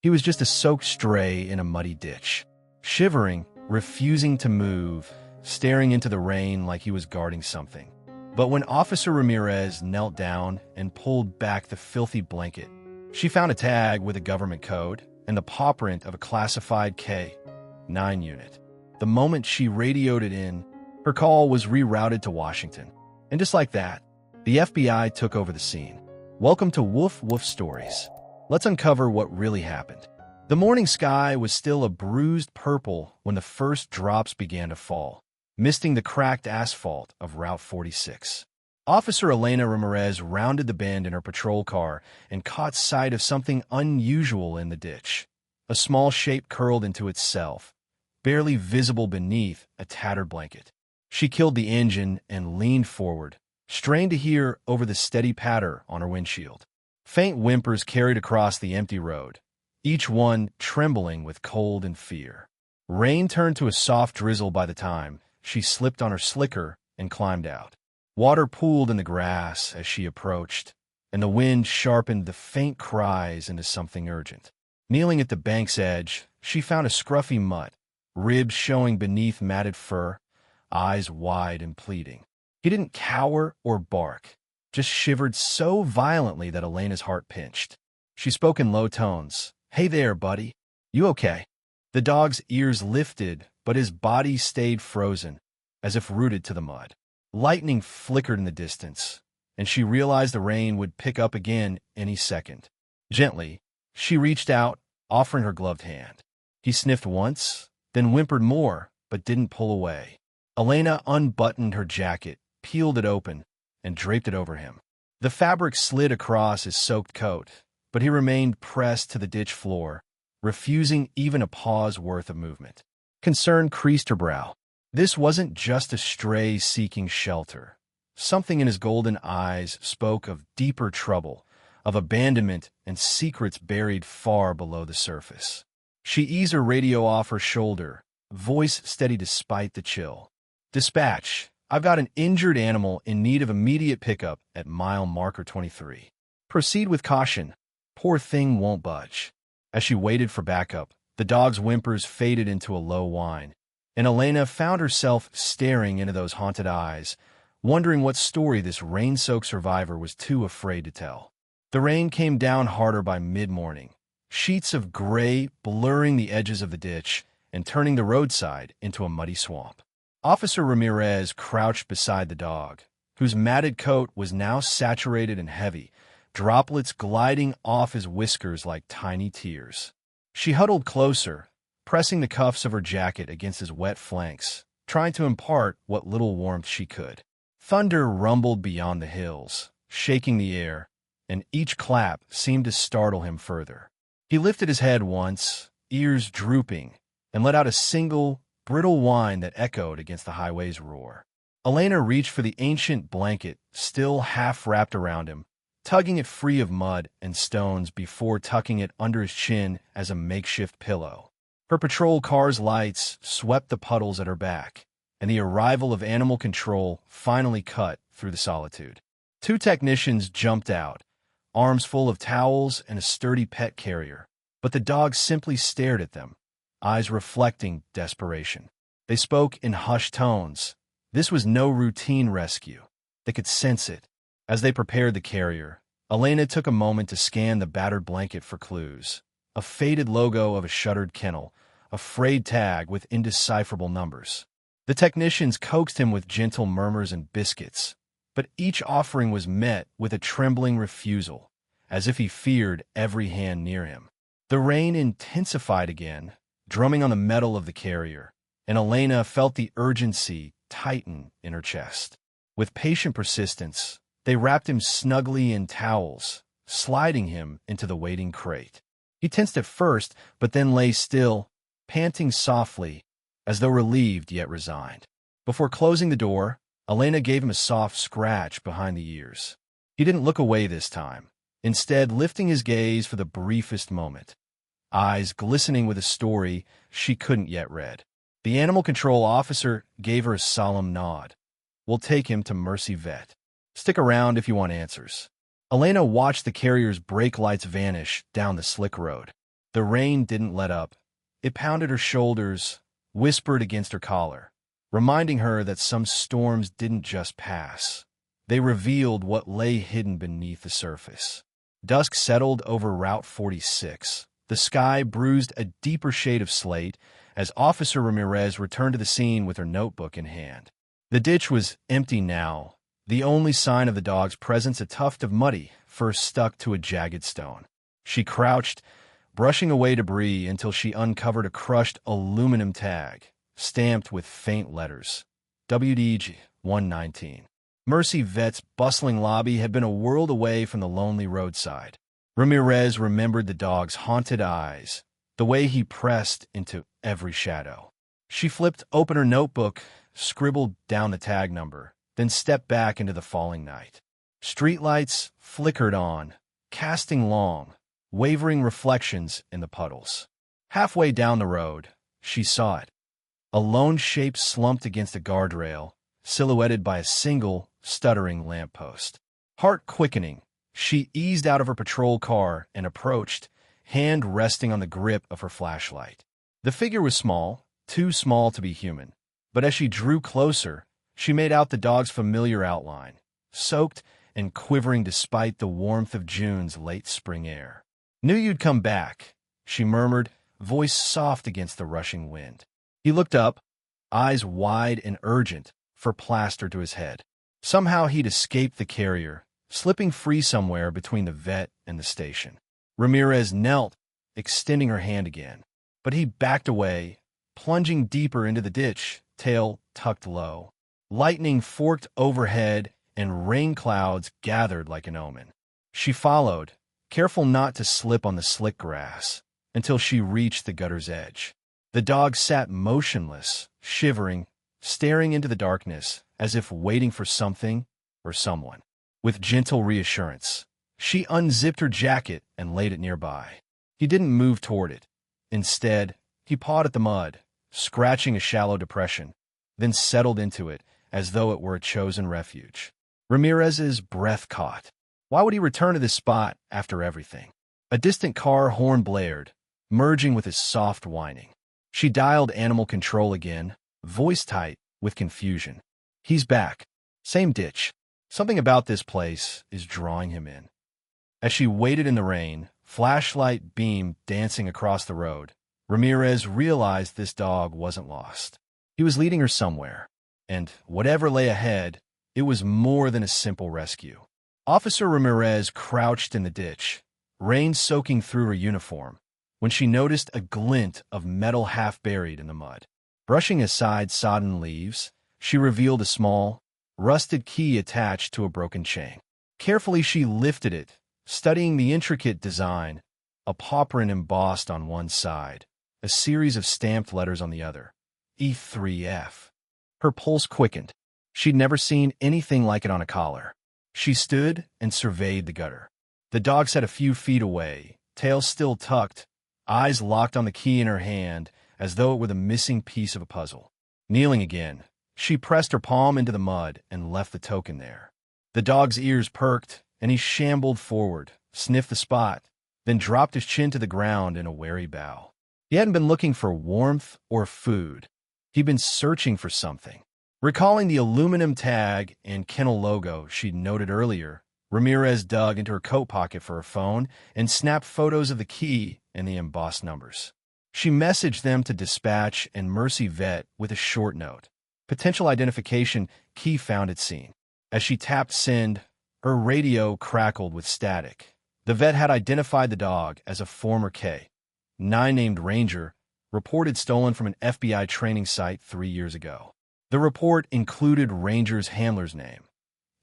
He was just a soaked stray in a muddy ditch, shivering, refusing to move, staring into the rain like he was guarding something. But when Officer Ramirez knelt down and pulled back the filthy blanket, she found a tag with a government code and the paw print of a classified K-9 unit. The moment she radioed it in, her call was rerouted to Washington. And just like that, the FBI took over the scene. Welcome to Woof Woof Stories. Let's uncover what really happened. The morning sky was still a bruised purple when the first drops began to fall, misting the cracked asphalt of Route 46. Officer Elena Ramirez rounded the bend in her patrol car and caught sight of something unusual in the ditch. A small shape curled into itself, barely visible beneath a tattered blanket. She killed the engine and leaned forward, strained to hear over the steady patter on her windshield. Faint whimpers carried across the empty road, each one trembling with cold and fear. Rain turned to a soft drizzle by the time she slipped on her slicker and climbed out. Water pooled in the grass as she approached, and the wind sharpened the faint cries into something urgent. Kneeling at the bank's edge, she found a scruffy mutt, ribs showing beneath matted fur, eyes wide and pleading. He didn't cower or bark, just shivered so violently that Elena's heart pinched. She spoke in low tones. "Hey there, buddy. You okay?" The dog's ears lifted, but his body stayed frozen, as if rooted to the mud. Lightning flickered in the distance, and she realized the rain would pick up again any second. Gently, she reached out, offering her gloved hand. He sniffed once, then whimpered more, but didn't pull away. Elena unbuttoned her jacket, peeled it open, and draped it over him. The fabric slid across his soaked coat, but he remained pressed to the ditch floor, refusing even a paw's worth of movement. Concern creased her brow. This wasn't just a stray seeking shelter. Something in his golden eyes spoke of deeper trouble, of abandonment and secrets buried far below the surface. She eased her radio off her shoulder, voice steady despite the chill. "Dispatch, I've got an injured animal in need of immediate pickup at mile marker 23. Proceed with caution. Poor thing won't budge." As she waited for backup, the dog's whimpers faded into a low whine, and Elena found herself staring into those haunted eyes, wondering what story this rain-soaked survivor was too afraid to tell. The rain came down harder by mid-morning, sheets of gray blurring the edges of the ditch and turning the roadside into a muddy swamp. Officer Ramirez crouched beside the dog, whose matted coat was now saturated and heavy, droplets gliding off his whiskers like tiny tears. She huddled closer, pressing the cuffs of her jacket against his wet flanks, trying to impart what little warmth she could. Thunder rumbled beyond the hills, shaking the air, and each clap seemed to startle him further. He lifted his head once, ears drooping, and let out a single, brittle whine that echoed against the highway's roar. Elena reached for the ancient blanket still half wrapped around him, tugging it free of mud and stones before tucking it under his chin as a makeshift pillow. Her patrol car's lights swept the puddles at her back, and the arrival of animal control finally cut through the solitude. Two technicians jumped out, arms full of towels and a sturdy pet carrier, but the dog simply stared at them, eyes reflecting desperation. They spoke in hushed tones. This was no routine rescue. They could sense it. As they prepared the carrier, Elena took a moment to scan the battered blanket for clues. A faded logo of a shuttered kennel, a frayed tag with indecipherable numbers. The technicians coaxed him with gentle murmurs and biscuits, but each offering was met with a trembling refusal, as if he feared every hand near him. The rain intensified again, drumming on the metal of the carrier, and Elena felt the urgency tighten in her chest. With patient persistence, they wrapped him snugly in towels, sliding him into the waiting crate. He tensed at first, but then lay still, panting softly, as though relieved yet resigned. Before closing the door, Elena gave him a soft scratch behind the ears. He didn't look away this time, instead lifting his gaze for the briefest moment, eyes glistening with a story she couldn't yet read. The animal control officer gave her a solemn nod. "We'll take him to Mercy Vet. Stick around if you want answers." Elena watched the carrier's brake lights vanish down the slick road. The rain didn't let up. It pounded her shoulders, whispered against her collar, reminding her that some storms didn't just pass. They revealed what lay hidden beneath the surface. Dusk settled over Route 46. The sky bruised a deeper shade of slate as Officer Ramirez returned to the scene with her notebook in hand. The ditch was empty now, the only sign of the dog's presence a tuft of muddy fur stuck to a jagged stone. She crouched, brushing away debris until she uncovered a crushed aluminum tag, stamped with faint letters. WDG 119. Mercy Vet's bustling lobby had been a world away from the lonely roadside. Ramirez remembered the dog's haunted eyes, the way he pressed into every shadow. She flipped open her notebook, scribbled down the tag number, then stepped back into the falling night. Streetlights flickered on, casting long, wavering reflections in the puddles. Halfway down the road, she saw it. A lone shape slumped against a guardrail, silhouetted by a single, stuttering lamppost. Heart quickening, she eased out of her patrol car and approached, hand resting on the grip of her flashlight. The figure was small, too small to be human, but as she drew closer, she made out the dog's familiar outline, soaked and quivering despite the warmth of June's late spring air. "Knew you'd come back," she murmured, voice soft against the rushing wind. He looked up, eyes wide and urgent, for plaster to his head. Somehow he'd escaped the carrier, slipping free somewhere between the vet and the station. Ramirez knelt, extending her hand again, but he backed away, plunging deeper into the ditch, tail tucked low. Lightning forked overhead, and rain clouds gathered like an omen. She followed, careful not to slip on the slick grass, until she reached the gutter's edge. The dog sat motionless, shivering, staring into the darkness, as if waiting for something or someone. With gentle reassurance, she unzipped her jacket and laid it nearby. He didn't move toward it. Instead, he pawed at the mud, scratching a shallow depression, then settled into it as though it were a chosen refuge. Ramirez's breath caught. Why would he return to this spot after everything? A distant car horn blared, merging with his soft whining. She dialed animal control again, voice tight with confusion. He's back. Same ditch. Something about this place is drawing him in. As she waited in the rain, flashlight beam dancing across the road, Ramirez realized this dog wasn't lost. He was leading her somewhere, and whatever lay ahead, it was more than a simple rescue. Officer Ramirez crouched in the ditch, rain soaking through her uniform, when she noticed a glint of metal half buried in the mud. Brushing aside sodden leaves, she revealed a small, rusted key attached to a broken chain. Carefully she lifted it, studying the intricate design, a paw print embossed on one side, a series of stamped letters on the other. E3F. Her pulse quickened. She'd never seen anything like it on a collar. She stood and surveyed the gutter. The dog sat a few feet away, tail still tucked, eyes locked on the key in her hand as though it were the missing piece of a puzzle. Kneeling again, she pressed her palm into the mud and left the token there. The dog's ears perked, and he shambled forward, sniffed the spot, then dropped his chin to the ground in a wary bow. He hadn't been looking for warmth or food. He'd been searching for something. Recalling the aluminum tag and kennel logo she'd noted earlier, Ramirez dug into her coat pocket for her phone and snapped photos of the key and the embossed numbers. She messaged them to dispatch and Mercy Vet with a short note. Potential identification key found at scene. As she tapped send, her radio crackled with static. The vet had identified the dog as a former K-9 named Ranger, reported stolen from an FBI training site 3 years ago. The report included Ranger's handler's name,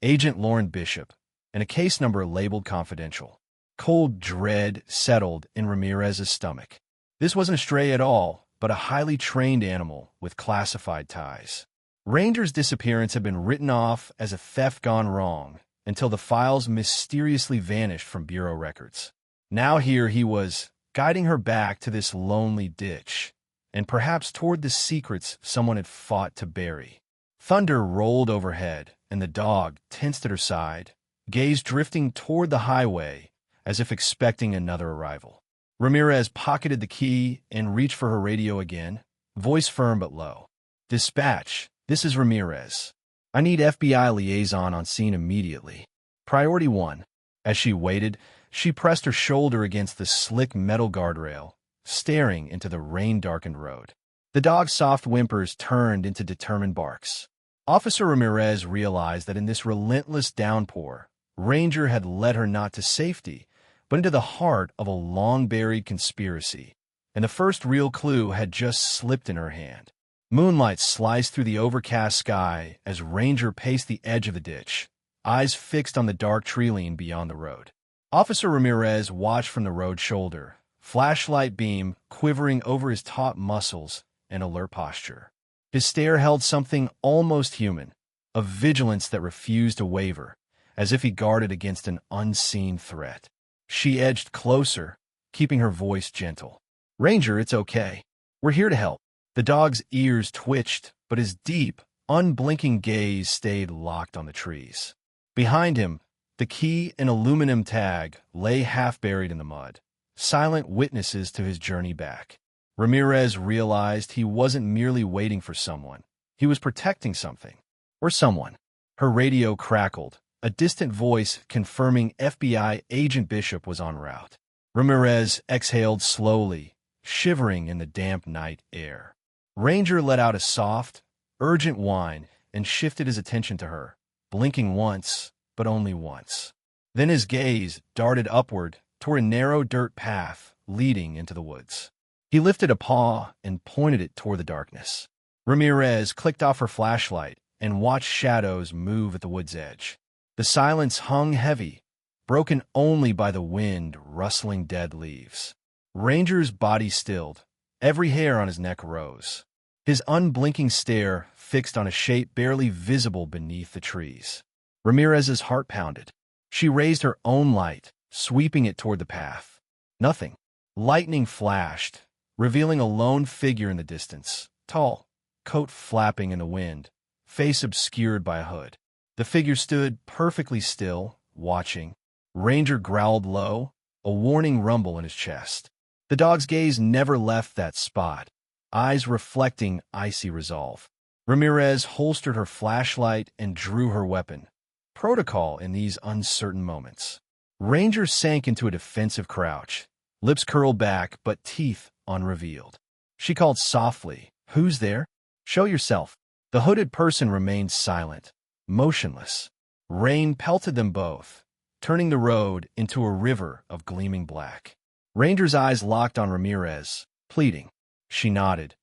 Agent Lauren Bishop, and a case number labeled confidential. Cold dread settled in Ramirez's stomach. This wasn't a stray at all, but a highly trained animal with classified ties. Ranger's disappearance had been written off as a theft gone wrong until the files mysteriously vanished from bureau records. Now here he was, guiding her back to this lonely ditch, and perhaps toward the secrets someone had fought to bury. Thunder rolled overhead, and the dog, tensed at her side, gaze drifting toward the highway as if expecting another arrival. Ramirez pocketed the key and reached for her radio again, voice firm but low. "Dispatch, this is Ramirez. I need FBI liaison on scene immediately. Priority 1. As she waited, she pressed her shoulder against the slick metal guardrail, staring into the rain-darkened road. The dog's soft whimpers turned into determined barks. Officer Ramirez realized that in this relentless downpour, Ranger had led her not to safety, but into the heart of a long-buried conspiracy, and the first real clue had just slipped in her hand. Moonlight sliced through the overcast sky as Ranger paced the edge of the ditch, eyes fixed on the dark tree-line beyond the road. Officer Ramirez watched from the road shoulder, flashlight beam quivering over his taut muscles and alert posture. His stare held something almost human, a vigilance that refused to waver, as if he guarded against an unseen threat. She edged closer, keeping her voice gentle. "Ranger, it's okay. We're here to help." The dog's ears twitched, but his deep, unblinking gaze stayed locked on the trees. Behind him, the key and aluminum tag lay half-buried in the mud, silent witnesses to his journey back. Ramirez realized he wasn't merely waiting for someone. He was protecting something. Or someone. Her radio crackled, a distant voice confirming FBI Agent Bishop was en route. Ramirez exhaled slowly, shivering in the damp night air. Ranger let out a soft, urgent whine and shifted his attention to her, blinking once, but only once. Then his gaze darted upward toward a narrow dirt path leading into the woods. He lifted a paw and pointed it toward the darkness. Ramirez clicked off her flashlight and watched shadows move at the wood's edge. The silence hung heavy, broken only by the wind rustling dead leaves. Ranger's body stilled. Every hair on his neck rose. His unblinking stare fixed on a shape barely visible beneath the trees. Ramirez's heart pounded. She raised her own light, sweeping it toward the path. Nothing. Lightning flashed, revealing a lone figure in the distance, tall, coat flapping in the wind, face obscured by a hood. The figure stood perfectly still, watching. Ranger growled low, a warning rumble in his chest. The dog's gaze never left that spot, eyes reflecting icy resolve. Ramirez holstered her flashlight and drew her weapon. Protocol in these uncertain moments. Ranger sank into a defensive crouch, lips curled back but teeth unrevealed. She called softly, "Who's there? Show yourself." The hooded person remained silent, motionless. Rain pelted them both, turning the road into a river of gleaming black. Ranger's eyes locked on Ramirez, pleading. She nodded,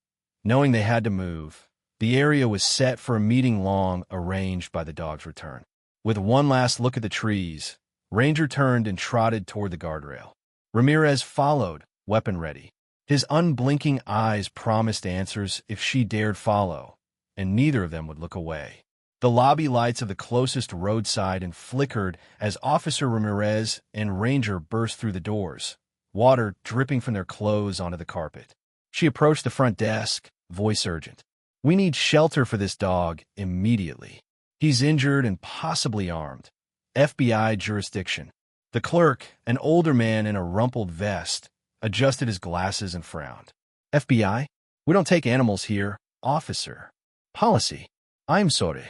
knowing they had to move. The area was set for a meeting long arranged by the dog's return. With one last look at the trees, Ranger turned and trotted toward the guardrail. Ramirez followed, weapon ready. His unblinking eyes promised answers if she dared follow, and neither of them would look away. The lobby lights of the closest roadside and flickered as Officer Ramirez and Ranger burst through the doors, water dripping from their clothes onto the carpet. She approached the front desk, voice urgent. "We need shelter for this dog immediately. He's injured and possibly armed. FBI jurisdiction." The clerk, an older man in a rumpled vest, adjusted his glasses and frowned. "FBI? We don't take animals here, officer. Policy. I'm sorry."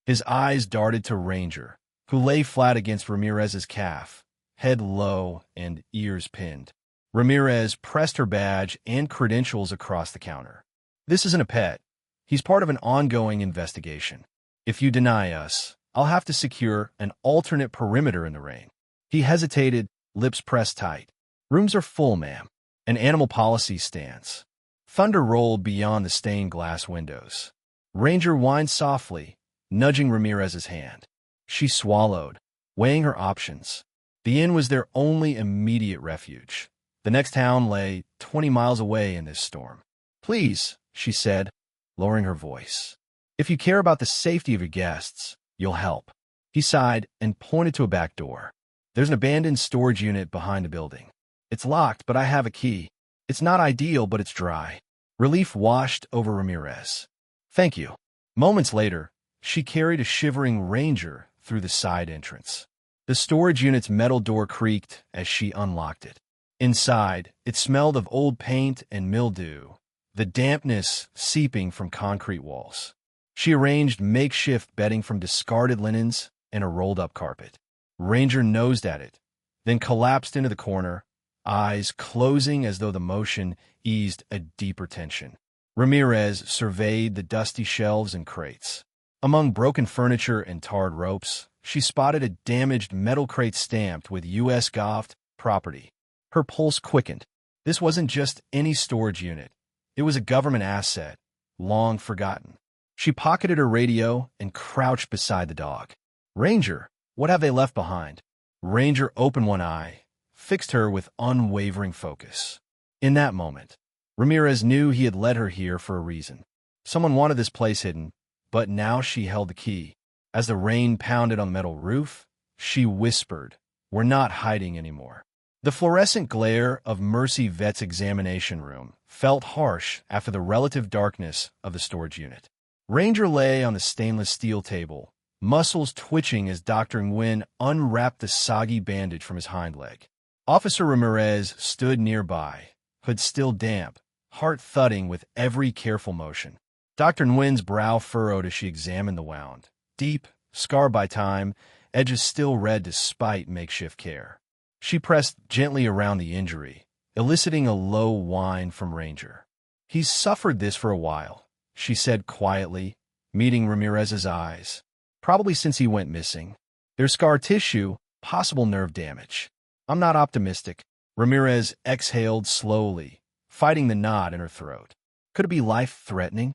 His eyes darted to Ranger, who lay flat against Ramirez's calf, head low and ears pinned. Ramirez pressed her badge and credentials across the counter. "This isn't a pet. He's part of an ongoing investigation. If you deny us, I'll have to secure an alternate perimeter in the rain." He hesitated, lips pressed tight. "Rooms are full, ma'am. An animal policy stands." Thunder rolled beyond the stained glass windows. Ranger whined softly, nudging Ramirez's hand. She swallowed, weighing her options. The inn was their only immediate refuge. The next town lay 20 miles away in this storm. "Please," she said, lowering her voice. "If you care about the safety of your guests, you'll help." He sighed and pointed to a back door. "There's an abandoned storage unit behind the building. It's locked, but I have a key. It's not ideal, but it's dry." Relief washed over Ramirez. "Thank you." Moments later, she carried a shivering Ranger through the side entrance. The storage unit's metal door creaked as she unlocked it. Inside, it smelled of old paint and mildew, the dampness seeping from concrete walls. She arranged makeshift bedding from discarded linens and a rolled-up carpet. Ranger nosed at it, then collapsed into the corner, eyes closing as though the motion eased a deeper tension. Ramirez surveyed the dusty shelves and crates. Among broken furniture and tarred ropes, she spotted a damaged metal crate stamped with U.S. Goft property. Her pulse quickened. This wasn't just any storage unit. It was a government asset, long forgotten. She pocketed her radio and crouched beside the dog. "Ranger, what have they left behind?" Ranger opened one eye, fixed her with unwavering focus. In that moment, Ramirez knew he had led her here for a reason. Someone wanted this place hidden, but now she held the key. As the rain pounded on the metal roof, she whispered, "We're not hiding anymore." The fluorescent glare of Mercy Vet's examination room felt harsh after the relative darkness of the storage unit. Ranger lay on the stainless steel table, muscles twitching as Dr. Nguyen unwrapped the soggy bandage from his hind leg. Officer Ramirez stood nearby, hood still damp, heart thudding with every careful motion. Dr. Nguyen's brow furrowed as she examined the wound. Deep, scarred by time, edges still red despite makeshift care. She pressed gently around the injury, eliciting a low whine from Ranger. "He's suffered this for a while," she said quietly, meeting Ramirez's eyes. "Probably since he went missing. There's scar tissue, possible nerve damage." "I'm not optimistic." Ramirez exhaled slowly, fighting the knot in her throat. "Could it be life-threatening?"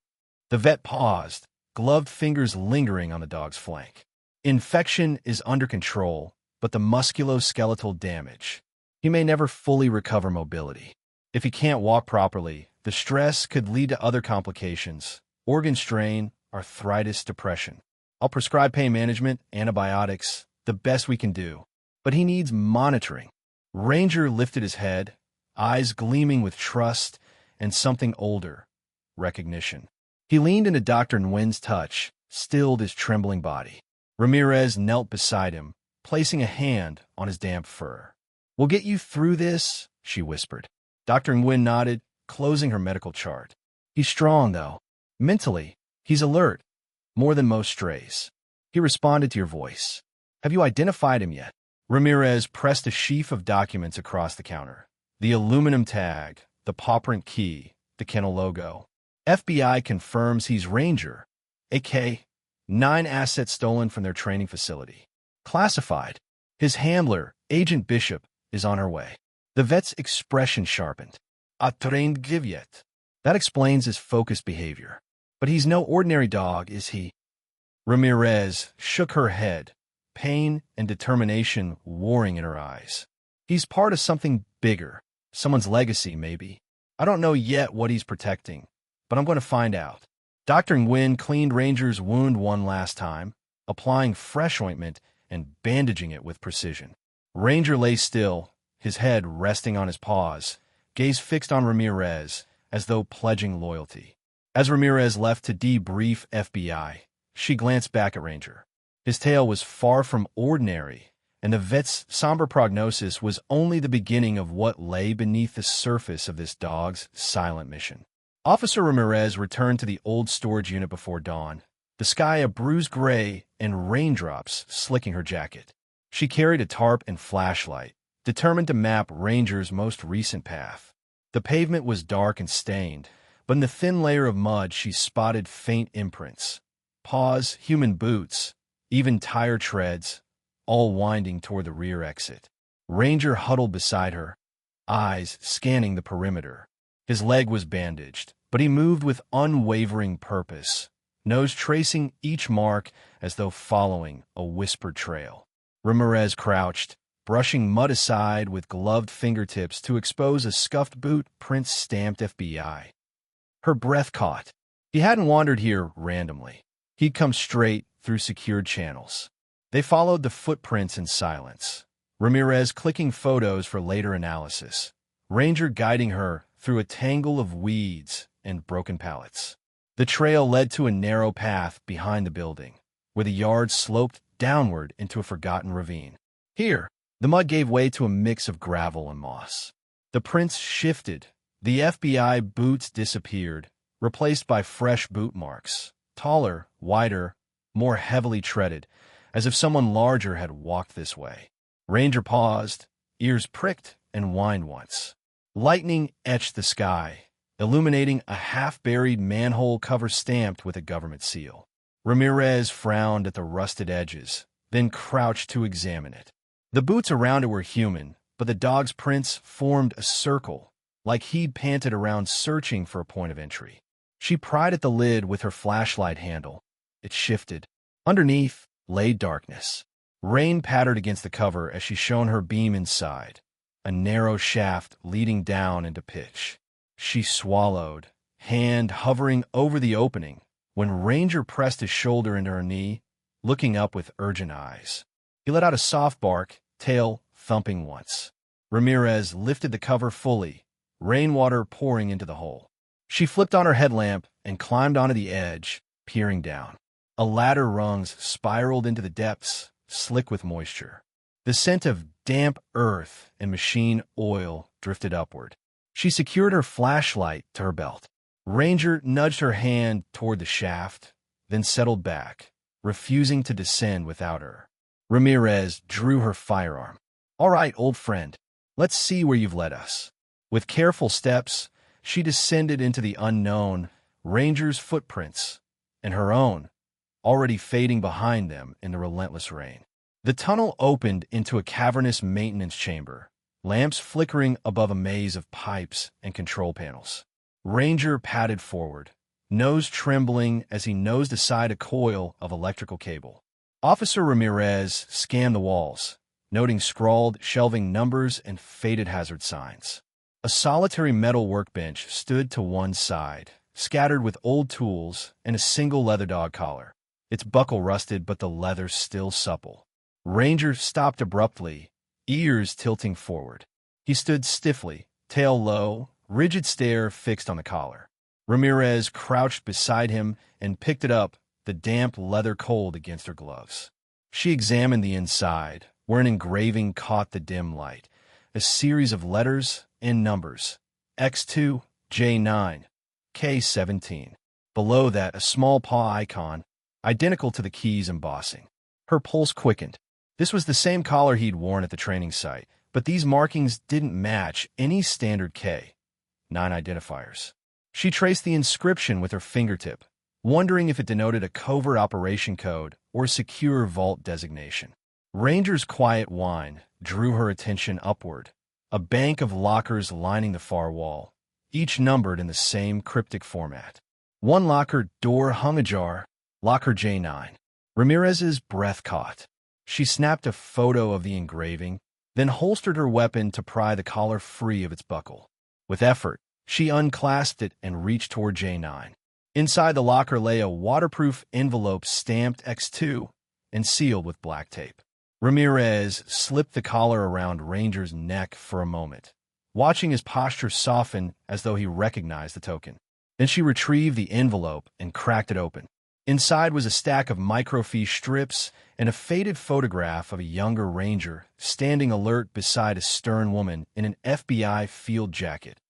The vet paused, gloved fingers lingering on the dog's flank. "Infection is under control, but the musculoskeletal damage. He may never fully recover mobility. If he can't walk properly, the stress could lead to other complications, organ strain, arthritis, depression. I'll prescribe pain management, antibiotics, the best we can do. But he needs monitoring." Ranger lifted his head, eyes gleaming with trust and something older, recognition. He leaned into Dr. Nguyen's touch, stilled his trembling body. Ramirez knelt beside him, placing a hand on his damp fur. "We'll get you through this," she whispered. Dr. Nguyen nodded, closing her medical chart. "He's strong, though. Mentally, he's alert. More than most strays." He responded to your voice. "Have you identified him yet?" Ramirez pressed a sheaf of documents across the counter. The aluminum tag, the paw print key, the kennel logo. "FBI confirms he's Ranger. AK, 9 assets stolen from their training facility. Classified. His handler, Agent Bishop, is on her way." The vet's expression sharpened. "A trained Givyet." That explains his focused behavior. "But he's no ordinary dog, is he?" Ramirez shook her head, pain and determination warring in her eyes. "He's part of something bigger, someone's legacy, maybe. I don't know yet what he's protecting, but I'm going to find out." Dr. Nguyen cleaned Ranger's wound one last time, applying fresh ointment and bandaging it with precision. Ranger lay still, his head resting on his paws, gaze fixed on Ramirez, as though pledging loyalty. As Ramirez left to debrief FBI, she glanced back at Ranger. His tale was far from ordinary, and the vet's somber prognosis was only the beginning of what lay beneath the surface of this dog's silent mission. Officer Ramirez returned to the old storage unit before dawn, the sky a bruised gray and raindrops slicking her jacket. She carried a tarp and flashlight, determined to map Ranger's most recent path. The pavement was dark and stained, but in the thin layer of mud she spotted faint imprints. Paws, human boots, even tire treads, all winding toward the rear exit. Ranger huddled beside her, eyes scanning the perimeter. His leg was bandaged, but he moved with unwavering purpose, nose tracing each mark as though following a whispered trail. Ramirez crouched, brushing mud aside with gloved fingertips to expose a scuffed boot print stamped FBI. Her breath caught. He hadn't wandered here randomly. He'd come straight through secured channels. They followed the footprints in silence, Ramirez clicking photos for later analysis, Ranger guiding her through a tangle of weeds and broken pallets. The trail led to a narrow path behind the building, where the yard sloped downward into a forgotten ravine. Here, the mud gave way to a mix of gravel and moss. The prints shifted. The FBI boots disappeared, replaced by fresh boot marks, taller, wider, more heavily treaded, as if someone larger had walked this way. Ranger paused, ears pricked, and whined once. Lightning etched the sky, illuminating a half-buried manhole cover stamped with a government seal. Ramirez frowned at the rusted edges, then crouched to examine it. The boots around it were human, but the dog's prints formed a circle, like he'd panted around searching for a point of entry. She pried at the lid with her flashlight handle. It shifted. Underneath lay darkness. Rain pattered against the cover as she shone her beam inside, a narrow shaft leading down into pitch. She swallowed, hand hovering over the opening, when Ranger pressed his shoulder into her knee, looking up with urgent eyes. He let out a soft bark, tail thumping once. Ramirez lifted the cover fully, rainwater pouring into the hole. She flipped on her headlamp and climbed onto the edge, peering down. A ladder rungs spiraled into the depths, slick with moisture. The scent of damp earth and machine oil drifted upward. She secured her flashlight to her belt. Ranger nudged her hand toward the shaft, then settled back, refusing to descend without her. Ramirez drew her firearm. "All right, old friend, let's see where you've led us." With careful steps, she descended into the unknown, Ranger's footprints, and her own, already fading behind them in the relentless rain. The tunnel opened into a cavernous maintenance chamber, lamps flickering above a maze of pipes and control panels. Ranger padded forward, nose trembling as he nosed aside a coil of electrical cable. Officer Ramirez scanned the walls, noting scrawled, shelving numbers and faded hazard signs. A solitary metal workbench stood to one side, scattered with old tools and a single leather dog collar. Its buckle rusted, but the leather still supple. Ranger stopped abruptly, ears tilting forward. He stood stiffly, tail low, rigid stare fixed on the collar. Ramirez crouched beside him and picked it up, the damp leather cold against her gloves. She examined the inside, where an engraving caught the dim light. A series of letters and numbers. X2, J9, K17. Below that, a small paw icon, identical to the key's embossing. Her pulse quickened. This was the same collar he'd worn at the training site, but these markings didn't match any standard K9 identifiers. She traced the inscription with her fingertip, wondering if it denoted a covert operation code or secure vault designation. Ranger's quiet whine drew her attention upward, a bank of lockers lining the far wall, each numbered in the same cryptic format. One locker door hung ajar, locker J9. Ramirez's breath caught. She snapped a photo of the engraving, then holstered her weapon to pry the collar free of its buckle. With effort, she unclasped it and reached toward J9. Inside the locker lay a waterproof envelope stamped X2 and sealed with black tape. Ramirez slipped the collar around Ranger's neck for a moment, watching his posture soften as though he recognized the token. Then she retrieved the envelope and cracked it open. Inside was a stack of microfiche strips and a faded photograph of a younger Ranger standing alert beside a stern woman in an FBI field jacket.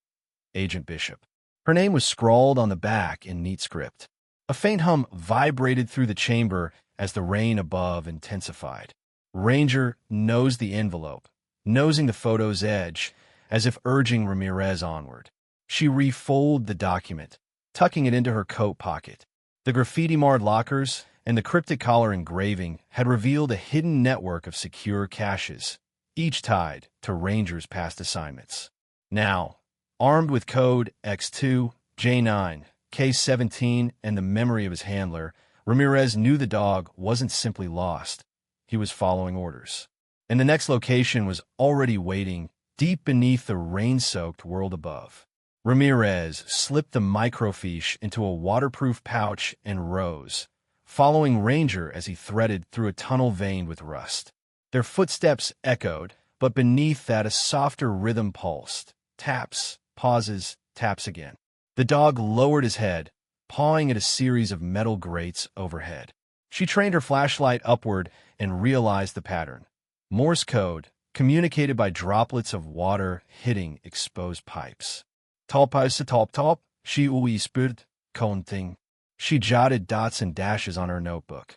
Agent Bishop. Her name was scrawled on the back in neat script. A faint hum vibrated through the chamber as the rain above intensified. Ranger nosed the envelope, nosing the photo's edge, as if urging Ramirez onward. She refolded the document, tucking it into her coat pocket. The graffiti-marred lockers and the cryptic collar engraving had revealed a hidden network of secure caches, each tied to Ranger's past assignments. Now, armed with code X2, J9, K17, and the memory of his handler, Ramirez knew the dog wasn't simply lost. He was following orders. And the next location was already waiting deep beneath the rain-soaked world above. Ramirez slipped the microfiche into a waterproof pouch and rose, following Ranger as he threaded through a tunnel veined with rust. Their footsteps echoed, but beneath that a softer rhythm pulsed. Taps, pauses, taps again. The dog lowered his head, pawing at a series of metal grates overhead. She trained her flashlight upward and realized the pattern. Morse code, communicated by droplets of water hitting exposed pipes. Talpais sa top, she whispered, counting. She jotted dots and dashes on her notebook.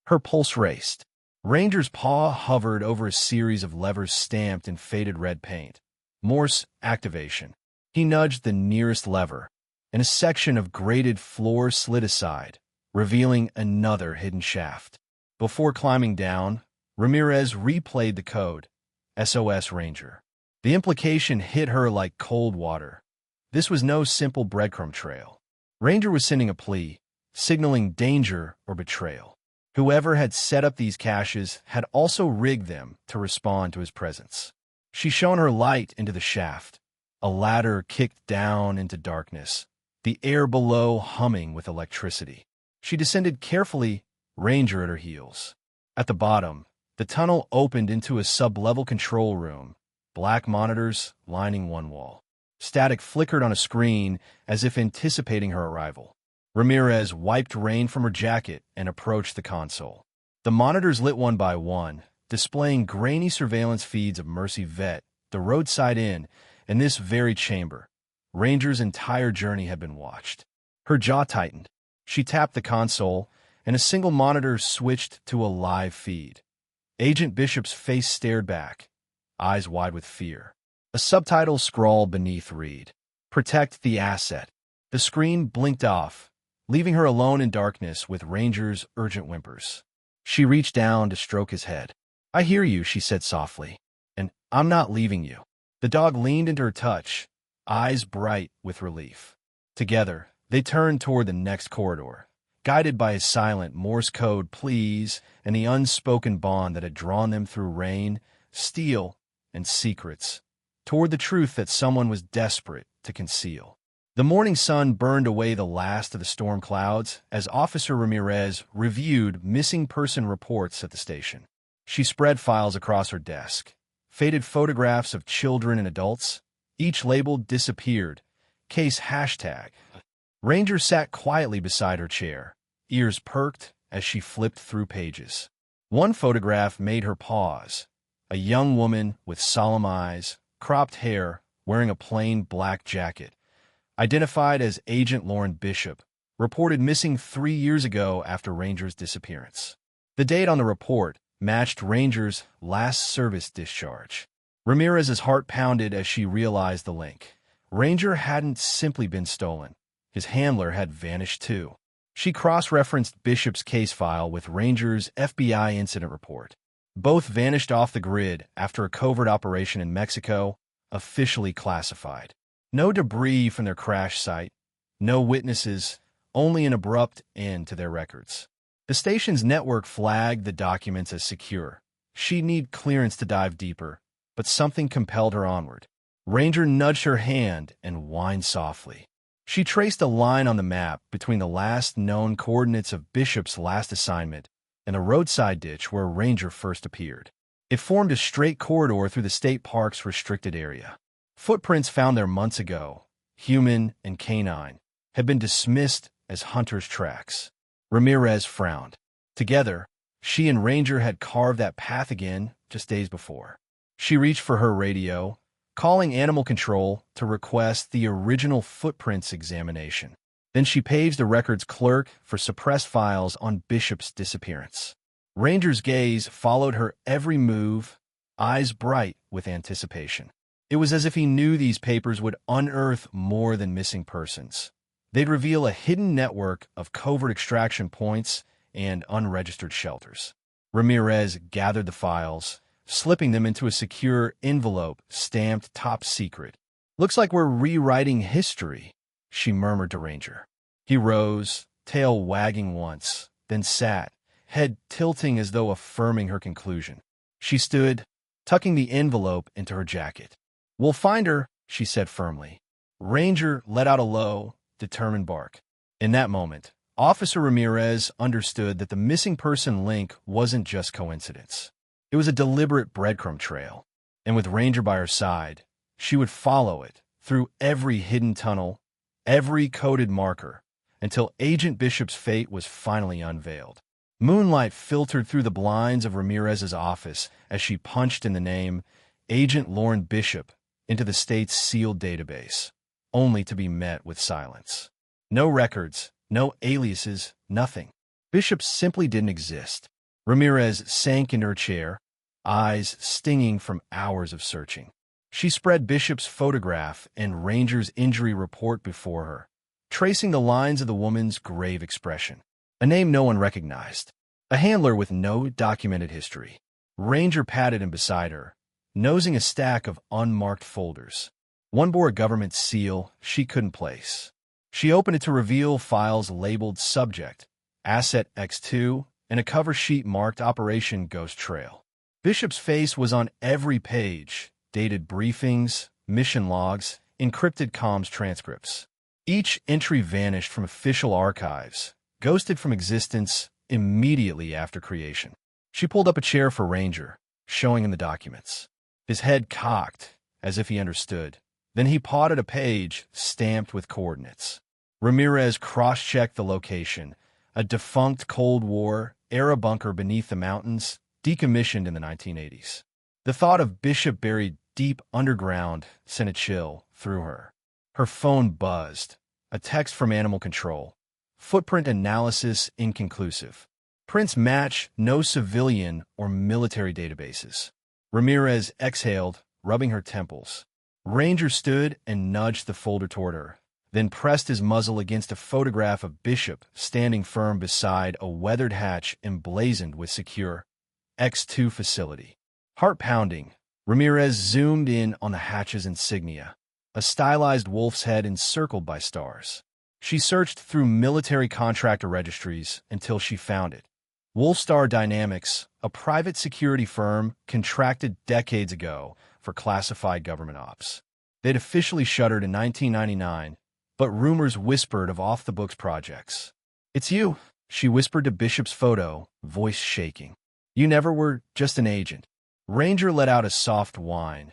Her pulse raced. Ranger's paw hovered over a series of levers stamped in faded red paint. Morse activation. He nudged the nearest lever, and a section of grated floor slid aside, revealing another hidden shaft. Before climbing down, Ramirez replayed the code, SOS Ranger. The implication hit her like cold water. This was no simple breadcrumb trail. Ranger was sending a plea, signaling danger or betrayal. Whoever had set up these caches had also rigged them to respond to his presence. She shone her light into the shaft. A ladder kicked down into darkness, the air below humming with electricity. She descended carefully, Ranger at her heels. At the bottom, the tunnel opened into a sub-level control room, black monitors lining one wall. Static flickered on a screen as if anticipating her arrival. Ramirez wiped rain from her jacket and approached the console. The monitors lit one by one, displaying grainy surveillance feeds of Mercy Vet, the roadside inn, and this very chamber. Ranger's entire journey had been watched. Her jaw tightened. She tapped the console, and a single monitor switched to a live feed. Agent Bishop's face stared back, eyes wide with fear. A subtitle scrawled beneath read, "Protect the asset." The screen blinked off, leaving her alone in darkness with Ranger's urgent whimpers. She reached down to stroke his head. "I hear you," she said softly, "and I'm not leaving you." The dog leaned into her touch, eyes bright with relief. Together, they turned toward the next corridor, guided by his silent Morse code pleas and the unspoken bond that had drawn them through rain, steel, and secrets, toward the truth that someone was desperate to conceal. The morning sun burned away the last of the storm clouds as Officer Ramirez reviewed missing person reports at the station. She spread files across her desk, faded photographs of children and adults, each labeled disappeared, case hashtag. Ranger sat quietly beside her chair, ears perked as she flipped through pages. One photograph made her pause. A young woman with solemn eyes, cropped hair, wearing a plain black jacket, identified as Agent Lauren Bishop, reported missing 3 years ago after Ranger's disappearance. The date on the report matched Ranger's last service discharge. Ramirez's heart pounded as she realized the link. Ranger hadn't simply been stolen. His handler had vanished too. She cross-referenced Bishop's case file with Ranger's FBI incident report. Both vanished off the grid after a covert operation in Mexico, officially classified. No debris from their crash site, no witnesses, only an abrupt end to their records. The station's network flagged the documents as secure. She'd need clearance to dive deeper, but something compelled her onward. Ranger nudged her hand and whined softly. She traced a line on the map between the last known coordinates of Bishop's last assignment and the roadside ditch where Ranger first appeared. It formed a straight corridor through the state park's restricted area. Footprints found there months ago, human and canine, had been dismissed as hunters' tracks. Ramirez frowned. Together, she and Ranger had carved that path again just days before. She reached for her radio, calling Animal Control to request the original footprints examination. Then she paged the records clerk for suppressed files on Bishop's disappearance. Ranger's gaze followed her every move, eyes bright with anticipation. It was as if he knew these papers would unearth more than missing persons. They'd reveal a hidden network of covert extraction points and unregistered shelters. Ramirez gathered the files, slipping them into a secure envelope stamped top secret. "Looks like we're rewriting history," she murmured to Ranger. He rose, tail wagging once, then sat, head tilting as though affirming her conclusion. She stood, tucking the envelope into her jacket. "We'll find her," she said firmly. Ranger let out a low, determined bark. In that moment, Officer Ramirez understood that the missing person link wasn't just coincidence. It was a deliberate breadcrumb trail, and with Ranger by her side, she would follow it through every hidden tunnel, every coded marker, until Agent Bishop's fate was finally unveiled. Moonlight filtered through the blinds of Ramirez's office as she punched in the name Agent Lauren Bishop into the state's sealed database, only to be met with silence. No records, no aliases, nothing. Bishop simply didn't exist. Ramirez sank into her chair, eyes stinging from hours of searching. She spread Bishop's photograph and Ranger's injury report before her, tracing the lines of the woman's grave expression. A name no one recognized. A handler with no documented history. Ranger patted him beside her, nosing a stack of unmarked folders. One bore a government seal she couldn't place. She opened it to reveal files labeled Subject, Asset X2, and a cover sheet marked Operation Ghost Trail. Bishop's face was on every page, dated briefings, mission logs, encrypted comms transcripts. Each entry vanished from official archives, ghosted from existence immediately after creation. She pulled up a chair for Ranger, showing him the documents. His head cocked, as if he understood. Then he pawed at a page stamped with coordinates. Ramirez cross-checked the location, a defunct Cold War-era bunker beneath the mountains, decommissioned in the 1980s. The thought of Bishop buried deep underground sent a chill through her. Her phone buzzed. A text from Animal Control. Footprint analysis inconclusive. Prints match no civilian or military databases. Ramirez exhaled, rubbing her temples. Ranger stood and nudged the folder toward her, then pressed his muzzle against a photograph of Bishop standing firm beside a weathered hatch emblazoned with secure X2 facility. Heart pounding, Ramirez zoomed in on the hatch's insignia, a stylized wolf's head encircled by stars. She searched through military contractor registries until she found it. Wolfstar Dynamics, a private security firm contracted decades ago for classified government ops. They'd officially shuttered in 1999, but rumors whispered of off-the-books projects. "It's you," she whispered to Bishop's photo, voice shaking. "You never were just an agent." Ranger let out a soft whine,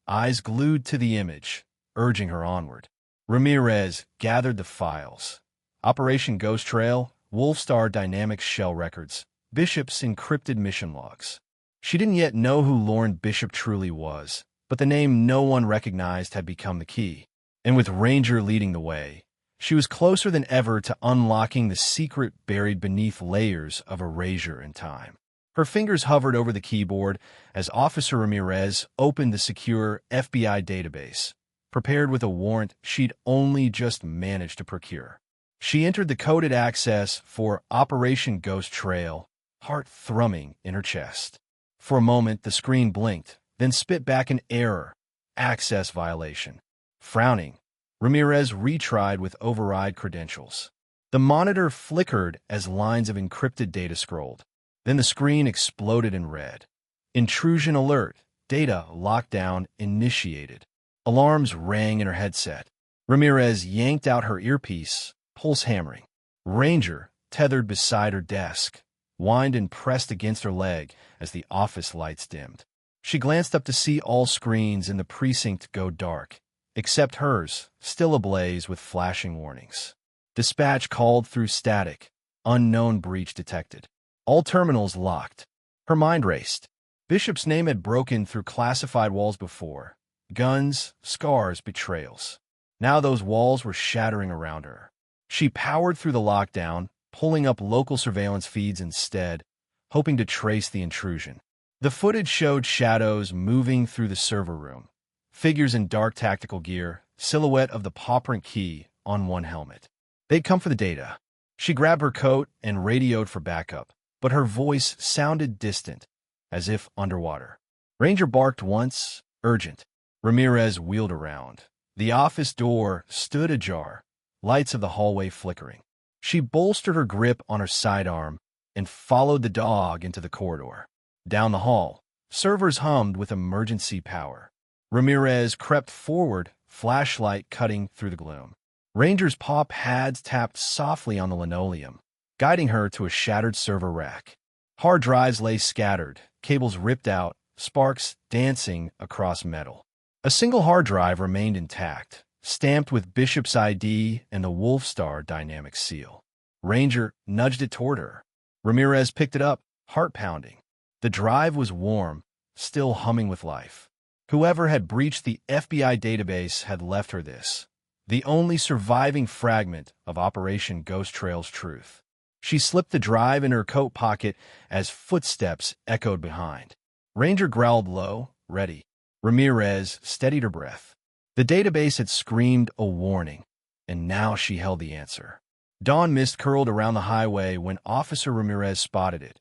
eyes glued to the image, urging her onward. Ramirez gathered the files. Operation Ghost Trail, Wolfstar Dynamics shell records, Bishop's encrypted mission logs. She didn't yet know who Lauren Bishop truly was, but the name no one recognized had become the key. And with Ranger leading the way, she was closer than ever to unlocking the secret buried beneath layers of erasure and time. Her fingers hovered over the keyboard as Officer Ramirez opened the secure FBI database, prepared with a warrant she'd only just managed to procure. She entered the coded access for Operation Ghost Trail, heart thrumming in her chest. For a moment, the screen blinked, then spit back an error, access violation. Frowning, Ramirez retried with override credentials. The monitor flickered as lines of encrypted data scrolled. Then the screen exploded in red. Intrusion alert, data lockdown initiated. Alarms rang in her headset. Ramirez yanked out her earpiece, pulse hammering. Ranger, tethered beside her desk, whined and pressed against her leg as the office lights dimmed. She glanced up to see all screens in the precinct go dark, except hers, still ablaze with flashing warnings. Dispatch called through static. Unknown breach detected. All terminals locked. Her mind raced. Bishop's name had broken through classified walls before. Guns, scars, betrayals. Now those walls were shattering around her. She powered through the lockdown, pulling up local surveillance feeds instead, hoping to trace the intrusion. The footage showed shadows moving through the server room. Figures in dark tactical gear, silhouette of the paw print key on one helmet. They'd come for the data. She grabbed her coat and radioed for backup, but her voice sounded distant, as if underwater. Ranger barked once, urgent. Ramirez wheeled around. The office door stood ajar, lights of the hallway flickering. She bolstered her grip on her sidearm and followed the dog into the corridor. Down the hall, servers hummed with emergency power. Ramirez crept forward, flashlight cutting through the gloom. Ranger's paw pads tapped softly on the linoleum, guiding her to a shattered server rack. Hard drives lay scattered, cables ripped out, sparks dancing across metal. A single hard drive remained intact, stamped with Bishop's ID and the Wolfstar Dynamics seal. Ranger nudged it toward her. Ramirez picked it up, heart pounding. The drive was warm, still humming with life. Whoever had breached the FBI database had left her this, the only surviving fragment of Operation Ghost Trail's truth. She slipped the drive in her coat pocket as footsteps echoed behind. Ranger growled low, ready. Ramirez steadied her breath. The database had screamed a warning, and now she held the answer. Dawn mist curled around the highway when Officer Ramirez spotted it.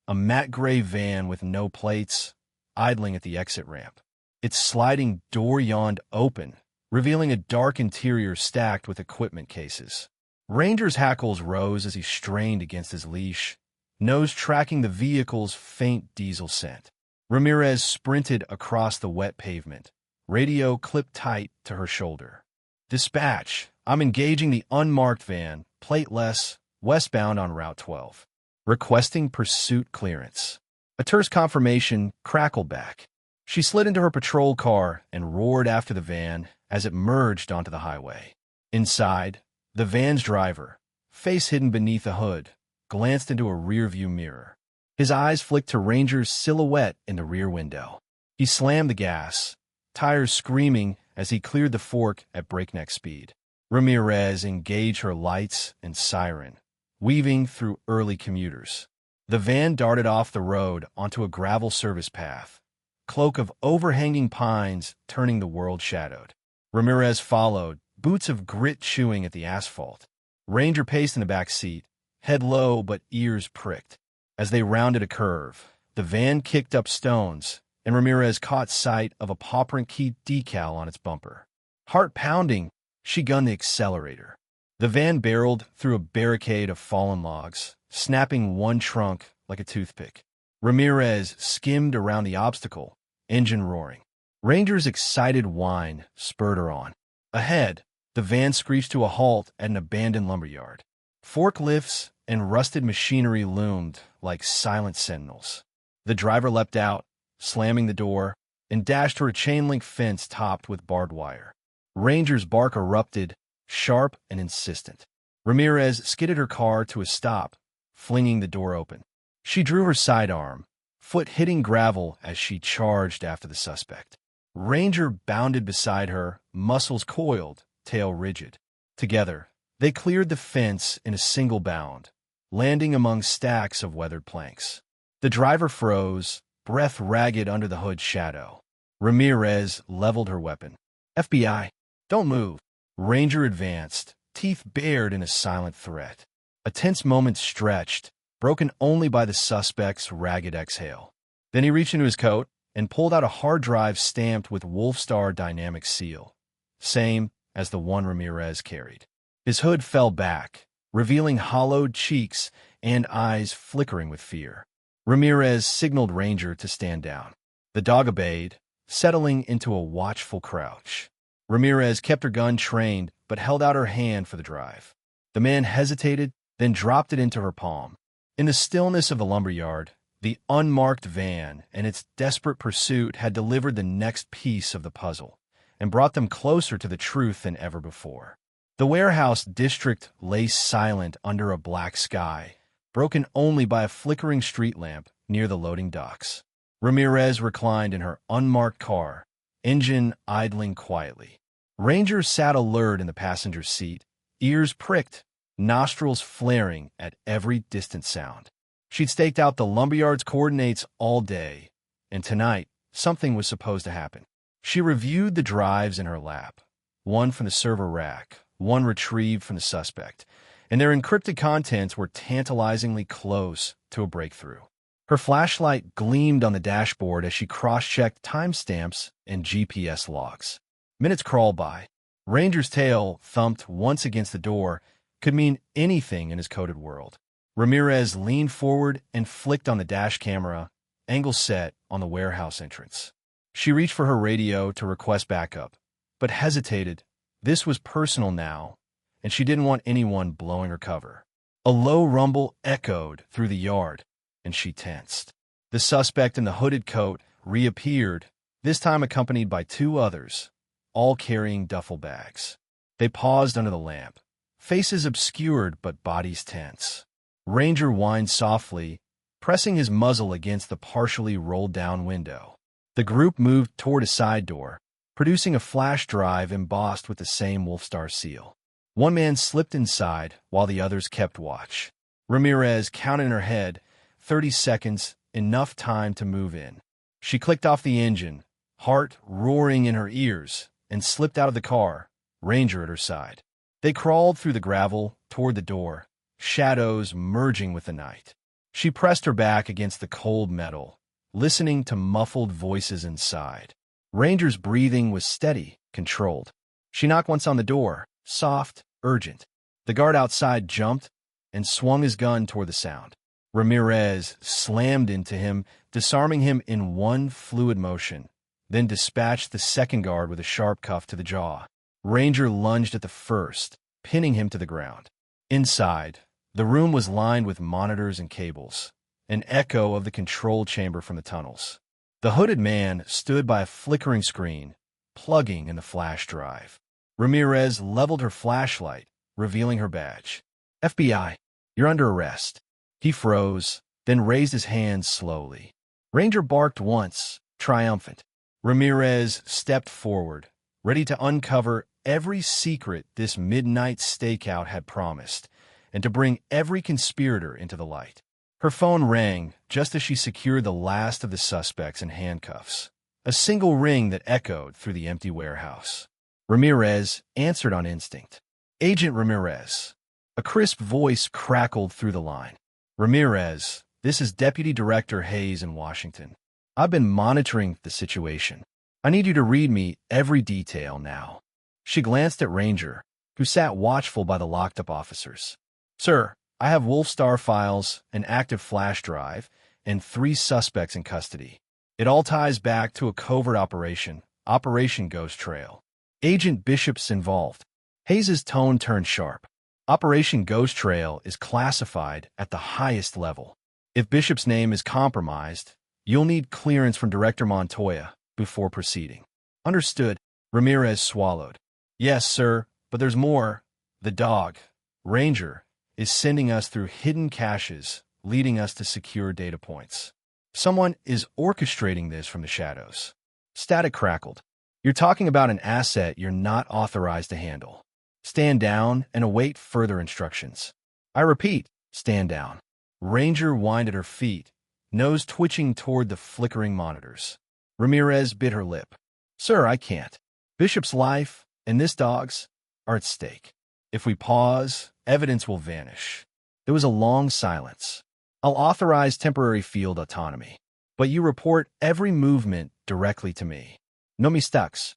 A matte gray van with no plates, idling at the exit ramp. Its sliding door yawned open, revealing a dark interior stacked with equipment cases. Ranger's hackles rose as he strained against his leash, nose tracking the vehicle's faint diesel scent. Ramirez sprinted across the wet pavement, radio clipped tight to her shoulder. "Dispatch, I'm engaging the unmarked van, plateless, westbound on Route 12. Requesting pursuit clearance." A terse confirmation crackled back. She slid into her patrol car and roared after the van as it merged onto the highway. Inside, the van's driver, face hidden beneath the hood, glanced into a rearview mirror. His eyes flicked to Ranger's silhouette in the rear window. He slammed the gas, tires screaming as he cleared the fork at breakneck speed. Ramirez engaged her lights and siren, weaving through early commuters. The van darted off the road onto a gravel service path, cloak of overhanging pines turning the world shadowed. Ramirez followed, boots of grit chewing at the asphalt. Ranger paced in the back seat, head low but ears pricked. As they rounded a curve, the van kicked up stones, and Ramirez caught sight of a paw print key decal on its bumper. Heart pounding, she gunned the accelerator. The van barreled through a barricade of fallen logs, snapping one trunk like a toothpick. Ramirez skimmed around the obstacle, engine roaring. Ranger's excited whine spurred her on. Ahead, the van screeched to a halt at an abandoned lumberyard. Forklifts and rusted machinery loomed like silent sentinels. The driver leapt out, slamming the door, and dashed toward a chain-link fence topped with barbed wire. Ranger's bark erupted, sharp and insistent. Ramirez skidded her car to a stop, flinging the door open. She drew her sidearm, foot hitting gravel as she charged after the suspect. Ranger bounded beside her, muscles coiled, tail rigid. Together, they cleared the fence in a single bound, landing among stacks of weathered planks. The driver froze, breath ragged under the hood's shadow. Ramirez leveled her weapon. "FBI, don't move." Ranger advanced, teeth bared in a silent threat. A tense moment stretched, broken only by the suspect's ragged exhale. Then he reached into his coat and pulled out a hard drive stamped with Wolfstar Dynamic seal, same as the one Ramirez carried. His hood fell back, revealing hollowed cheeks and eyes flickering with fear. Ramirez signaled Ranger to stand down. The dog obeyed, settling into a watchful crouch. Ramirez kept her gun trained but held out her hand for the drive. The man hesitated, then dropped it into her palm. In the stillness of the lumberyard, the unmarked van and its desperate pursuit had delivered the next piece of the puzzle and brought them closer to the truth than ever before. The warehouse district lay silent under a black sky, broken only by a flickering street lamp near the loading docks. Ramirez reclined in her unmarked car, engine idling quietly. Ranger sat alert in the passenger seat, ears pricked, nostrils flaring at every distant sound. She'd staked out the lumberyard's coordinates all day, and tonight, something was supposed to happen. She reviewed the drives in her lap, one from the server rack, one retrieved from the suspect, and their encrypted contents were tantalizingly close to a breakthrough. Her flashlight gleamed on the dashboard as she cross-checked timestamps and GPS logs. Minutes crawled by. Ranger's tail, thumped once against the door, could mean anything in his coded world. Ramirez leaned forward and flicked on the dash camera, angle set on the warehouse entrance. She reached for her radio to request backup, but hesitated. This was personal now, and she didn't want anyone blowing her cover. A low rumble echoed through the yard, and she tensed. The suspect in the hooded coat reappeared, this time accompanied by two others, all carrying duffel bags. They paused under the lamp, faces obscured but bodies tense. Ranger whined softly, pressing his muzzle against the partially rolled-down window. The group moved toward a side door, producing a flash drive embossed with the same Wolfstar seal. One man slipped inside while the others kept watch. Ramirez counted in her head, 30 seconds, enough time to move in. She clicked off the engine, heart roaring in her ears, and slipped out of the car, Ranger at her side. They crawled through the gravel toward the door, shadows merging with the night. She pressed her back against the cold metal, listening to muffled voices inside. Ranger's breathing was steady, controlled. She knocked once on the door, soft, urgent. The guard outside jumped and swung his gun toward the sound. Ramirez slammed into him, disarming him in one fluid motion, then dispatched the second guard with a sharp cuff to the jaw. Ranger lunged at the first, pinning him to the ground. Inside, the room was lined with monitors and cables, an echo of the control chamber from the tunnels. The hooded man stood by a flickering screen, plugging in the flash drive. Ramirez leveled her flashlight, revealing her badge. FBI, you're under arrest. He froze, then raised his hands slowly. Ranger barked once, triumphant. Ramirez stepped forward, ready to uncover every secret this midnight stakeout had promised, and to bring every conspirator into the light. Her phone rang just as she secured the last of the suspects in handcuffs, a single ring that echoed through the empty warehouse. Ramirez answered on instinct. Agent Ramirez. A crisp voice crackled through the line. Ramirez, this is Deputy Director Hayes in Washington. I've been monitoring the situation. I need you to read me every detail now. She glanced at Ranger, who sat watchful by the locked-up officers. Sir, I have Wolfstar files, an active flash drive, and 3 suspects in custody. It all ties back to a covert operation, Operation Ghost Trail. Agent Bishop's involved. Hayes' tone turned sharp. Operation Ghost Trail is classified at the highest level. If Bishop's name is compromised, you'll need clearance from Director Montoya before proceeding. Understood. Ramirez swallowed. Yes, sir, but there's more. The dog, Ranger, is sending us through hidden caches, leading us to secure data points. Someone is orchestrating this from the shadows. Static crackled. You're talking about an asset you're not authorized to handle. Stand down and await further instructions. I repeat, stand down. Ranger whined at her feet, nose twitching toward the flickering monitors. Ramirez bit her lip. Sir, I can't. Bishop's life and this dog's are at stake. If we pause, evidence will vanish. There was a long silence. I'll authorize temporary field autonomy, but you report every movement directly to me. No mistakes.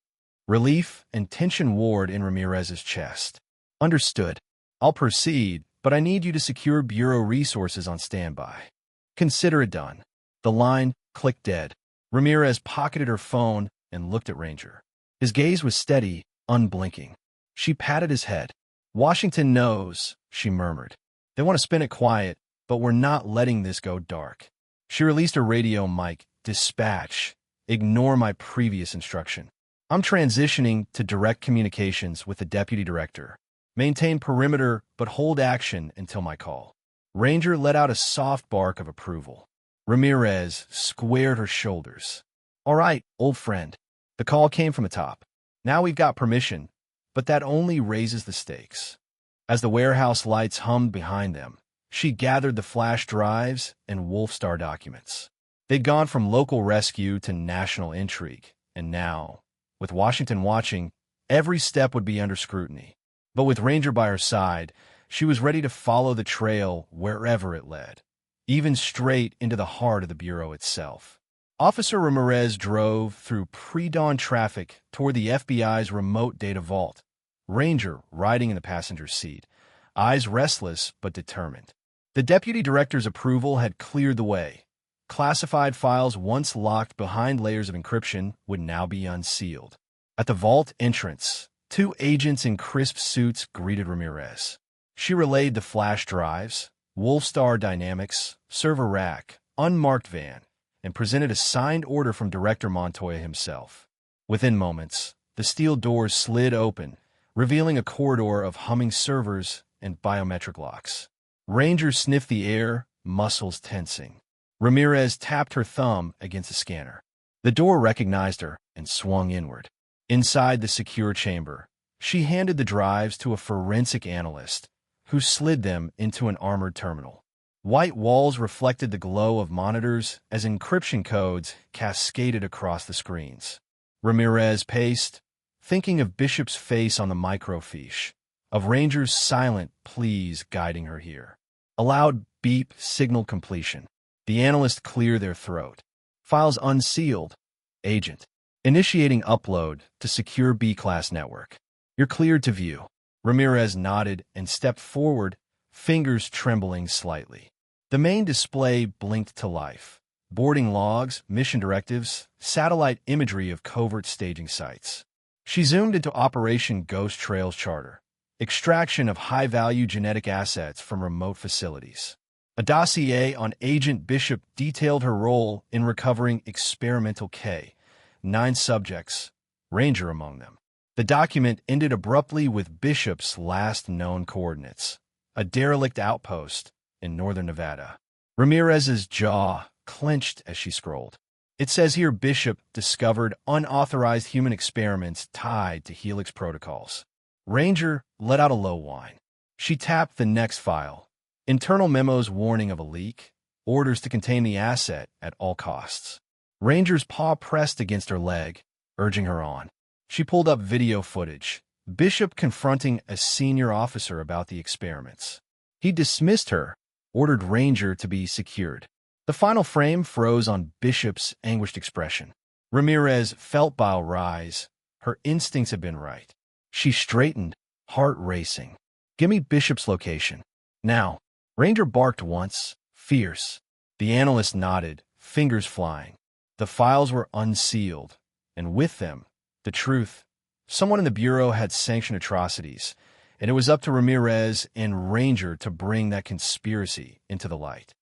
Relief and tension warred in Ramirez's chest. Understood. I'll proceed, but I need you to secure Bureau resources on standby. Consider it done. The line clicked dead. Ramirez pocketed her phone and looked at Ranger. His gaze was steady, unblinking. She patted his head. Washington knows, she murmured. They want to spin it quiet, but we're not letting this go dark. She released her radio mic. Dispatch. Ignore my previous instruction. I'm transitioning to direct communications with the deputy director. Maintain perimeter, but hold action until my call. Ranger let out a soft bark of approval. Ramirez squared her shoulders. All right, old friend. The call came from the top. Now we've got permission, but that only raises the stakes. As the warehouse lights hummed behind them, she gathered the flash drives and Wolfstar documents. They'd gone from local rescue to national intrigue, and now, with Washington watching, every step would be under scrutiny. But with Ranger by her side, she was ready to follow the trail wherever it led, even straight into the heart of the Bureau itself. Officer Ramirez drove through pre-dawn traffic toward the FBI's remote data vault, Ranger riding in the passenger seat, eyes restless but determined. The deputy director's approval had cleared the way. Classified files once locked behind layers of encryption would now be unsealed. At the vault entrance, 2 agents in crisp suits greeted Ramirez. She relayed the flash drives, Wolfstar Dynamics, server rack, unmarked van, and presented a signed order from Director Montoya himself. Within moments, the steel doors slid open, revealing a corridor of humming servers and biometric locks. Ranger sniffed the air, muscles tensing. Ramirez tapped her thumb against the scanner. The door recognized her and swung inward. Inside the secure chamber, she handed the drives to a forensic analyst, who slid them into an armored terminal. White walls reflected the glow of monitors as encryption codes cascaded across the screens. Ramirez paced, thinking of Bishop's face on the microfiche, of Ranger's silent pleas guiding her here. A loud beep signaled completion. The analyst cleared their throat. Files unsealed. Agent. Initiating upload to secure B-class network. You're cleared to view. Ramirez nodded and stepped forward, fingers trembling slightly. The main display blinked to life. Boarding logs, mission directives, satellite imagery of covert staging sites. She zoomed into Operation Ghost Trails Charter. Extraction of high-value genetic assets from remote facilities. A dossier on Agent Bishop detailed her role in recovering Experimental K, 9 subjects, Ranger among them. The document ended abruptly with Bishop's last known coordinates, a derelict outpost in northern Nevada. Ramirez's jaw clenched as she scrolled. It says here Bishop discovered unauthorized human experiments tied to Helix protocols. Ranger let out a low whine. She tapped the next file. Internal memos warning of a leak, orders to contain the asset at all costs. Ranger's paw pressed against her leg, urging her on. She pulled up video footage. Bishop confronting a senior officer about the experiments. He dismissed her, ordered Ranger to be secured. The final frame froze on Bishop's anguished expression. Ramirez felt bile rise. Her instincts had been right. She straightened, heart racing. Give me Bishop's location. Now. Ranger barked once, fierce. The analyst nodded, fingers flying. The files were unsealed, and with them, the truth. Someone in the Bureau had sanctioned atrocities, and it was up to Ramirez and Ranger to bring that conspiracy into the light.